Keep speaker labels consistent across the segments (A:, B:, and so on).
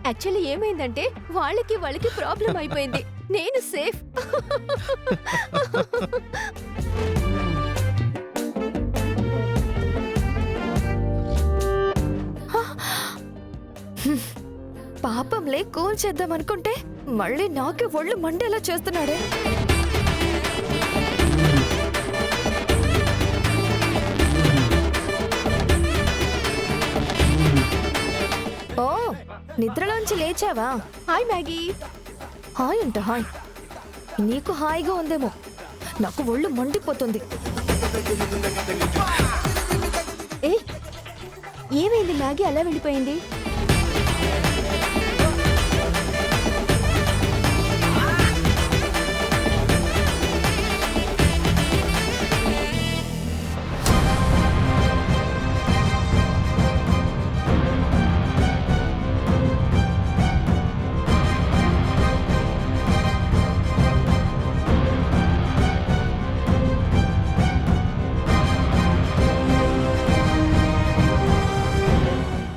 A: Actually ఏమైందంటే వాళ్ళకి problem అయిపోయింది. నేను సేఫ్.
B: పాపంలే కూల్ చేద్దాం అనుకుంటే మళ్ళీ నాకే ఒళ్ళు మండేలా చేస్తున్నాడే. ఓ, నిద్రలోంచి లేచావా?
A: Hi Maggie.
B: హాయ్ అంట హాయ్. నీకు హాయిగా ఉందేమో, నాకు ఒళ్ళు మండిపోతుంది.
A: ఏ ఏమైంది మ్యాగీ అలా వెళ్ళిపోయింది?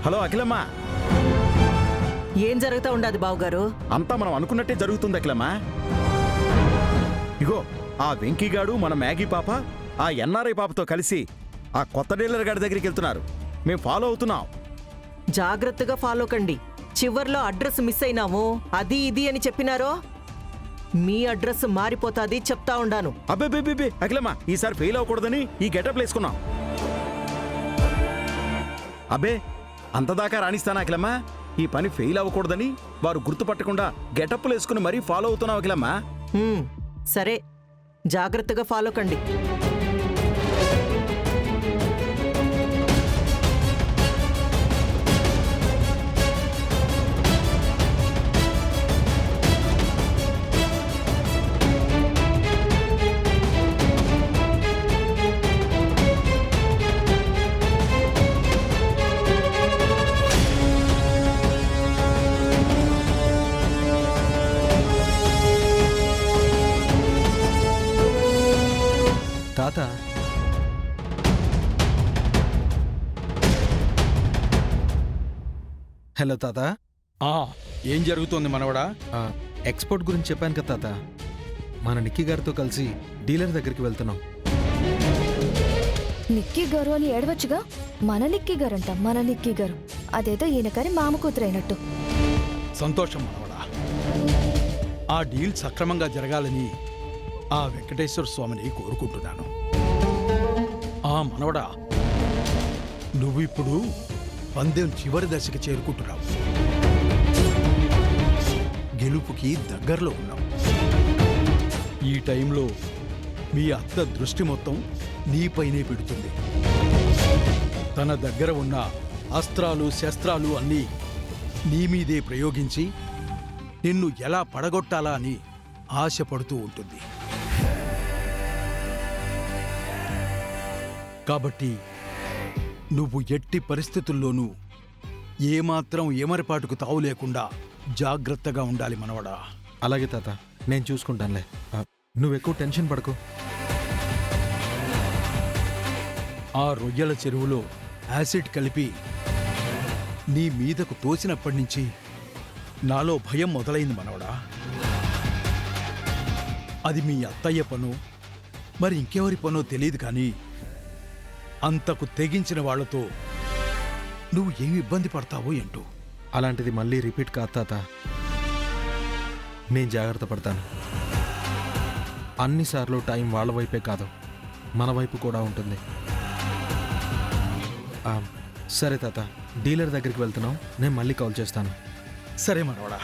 C: హలో అఖిలమ్మ.
D: ఏం జరుగుతూ ఉండదు బావుగారు?
C: అంతా మనం అనుకున్నట్టే జరుగుతుంది అఖిలమ్మ. ఇగో ఆ వెంకీగాడు, మన మ్యాగీ పాప, ఆ ఎన్ఆర్ఐ పాపతో కలిసి ఆ కొత్త డీలర్ గారి దగ్గరికి వెళ్తున్నారు. మేము ఫాలో అవుతున్నాం.
D: జాగ్రత్తగా ఫాలో కండి. చివర్లో అడ్రస్ మిస్ అయినాము, అది ఇది అని చెప్పినారో మీ అడ్రస్ మారిపోతాది చెప్తా ఉండాను.
C: అబ్బే అఖిలమ్మ, ఈసారి ఫెయిల్ అవ్వకూడదని ఈ గెటప్ వేసుకున్నాం. అబ్బే అంతదాకా రాణిస్తానా అఖిలమ్మ? ఈ పని ఫెయిల్ అవ్వకూడదని వారు గుర్తుపట్టకుండా గెటప్లు వేసుకుని మరీ ఫాలో అవుతున్నాం అఖిలమ్మ.
D: సరే, జాగ్రత్తగా ఫాలో కండి.
E: తాత, హలో తాత.
F: ఏం జరుగుతోంది మనవడా?
E: ఎక్స్పోర్ట్ గురించి చెప్పాను కదా తాత. మన నిక్కీ గారితో కలిసి డీలర్ దగ్గరికి వెళ్తున్నాం.
B: నిక్కీ గారు అని ఏడవచ్చుగా. మన నిక్కీ గారంట, మన నిక్కీ గారు. అదేదో ఈయనకని మామ కూతురైనట్టు.
F: సంతోషం మనవడా. ఆ డీల్ సక్రమంగా జరగాలని ఆ వెంకటేశ్వర స్వామిని కోరుకుంటున్నాను. ఆ మనవడా, నువ్విప్పుడు పందెం చివరి దశకి చేరుకుంటున్నావు. గెలుపుకి దగ్గరలో ఉన్నావు. ఈ టైంలో మీ అత్త దృష్టి మొత్తం నీపైనే పెడుతుంది. తన దగ్గర ఉన్న అస్త్రాలు శస్త్రాలు అన్నీ నీ మీదే ప్రయోగించి నిన్ను ఎలా పడగొట్టాలా అని ఆశపడుతూ ఉంటుంది. కాబట్టి నువ్వు ఎట్టి పరిస్థితుల్లోనూ ఏమాత్రం ఏమరపాటుకు తావు లేకుండా జాగ్రత్తగా ఉండాలి మనవడా.
E: అలాగే తాత, నేను చూసుకుంటానులే. నువ్వు ఎక్కువ టెన్షన్ పడకు.
F: ఆ రొయ్యల చెరువులో యాసిడ్ కలిపి నీ మీదకు తోసినప్పటి నుంచి నాలో భయం మొదలైంది మనవడా. అది మీ అత్తయ్య పనో మరి ఇంకెవరి పనో తెలియదు కానీ అంతకు తెగించిన వాళ్లతో నువ్వు ఏమి ఇబ్బంది పడతావో ఏంటో.
E: అలాంటిది మళ్ళీ రిపీట్ కాదు తాత. నేను జాగ్రత్త పడతాను. అన్నిసార్లు టైం వాళ్ళ వైపే కాదు, మన వైపు కూడా ఉంటుంది. సరే తాత, డీలర్ దగ్గరికి వెళ్తున్నాం. నేను మళ్ళీ కాల్ చేస్తాను.
F: సరే మనవడా.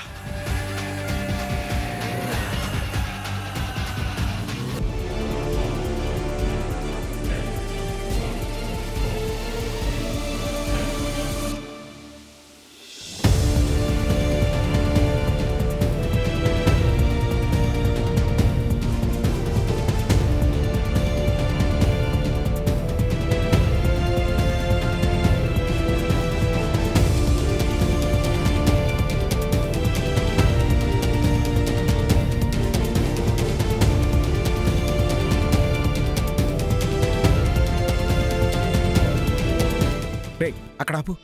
C: అక్కడ ఆపు.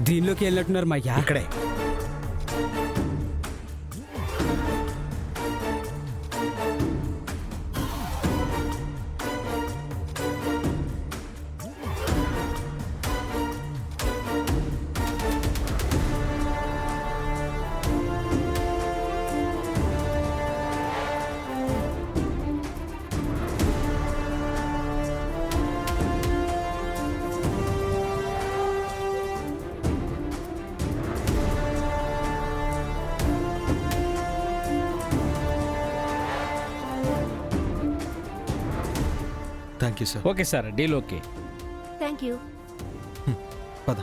G: దీనిలోకి వెళ్ళినట్టున్నారు మా అయ్యా.
C: ఇక్కడే.
E: Thank you sir.
G: Okay sir, deal okay.
A: Thank you.
E: పద.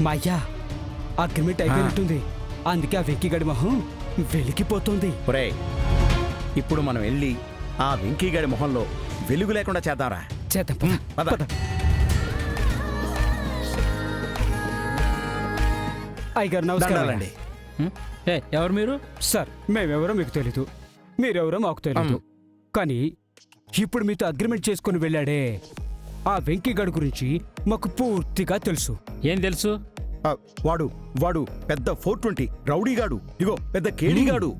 G: మా అయ్యా అగ్రిమెంట్ అయిపోయినట్టుంది. అందుకే ఆ వెంకీగడి మొహం వెలికిపోతుంది.
C: ఒరేయ్, ఇప్పుడు మనం వెళ్ళి ఆ వెంకీగాడి మొహంలో వెలుగు లేకుండా చేద్దాంరా.
G: చేద్దాం పద.
C: పద.
G: పద. అయ్యగారు నమస్కారం.
C: దండాలండి.
G: ఎవరు మీరు? సార్, మేమెవరో మీకు తెలీదు, మీరెవరో మాకు తెలీదు. కానీ ఇప్పుడు మీతో అగ్రిమెంట్ చేసుకుని వెళ్ళాడే ఆ వెంకీగడి గురించి మాకు పూర్తిగా తెలుసు. ఏం తెలుసు?
C: వాడు పెద్ద 420 రౌడీగాడు. ఇగో పెద్ద కేడీగాడు.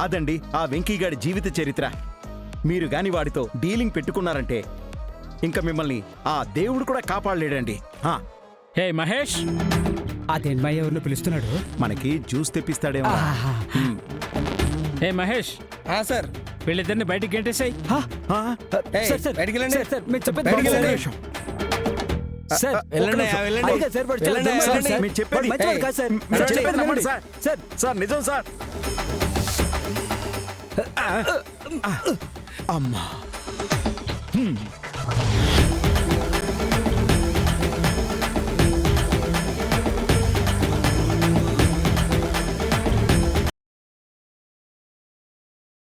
C: అదండి ఆ వెంకీగాడి జీవిత చరిత్ర. మీరు గాని వాడితో డీలింగ్ పెట్టుకున్నారంటే ఇంకా మిమ్మల్ని ఆ దేవుడు కూడా కాపాడలేడండి.
G: హే మహేష్, అదేంటి మా ఎవరిని పిలుస్తున్నాడు?
C: మనకి జ్యూస్ తెప్పిస్తాడేమో.
G: హే మహేష్. సార్, వీళ్ళిద్దరిని బయటికి గెంటేసాయి.
C: నిజం సార్. అమ్మా.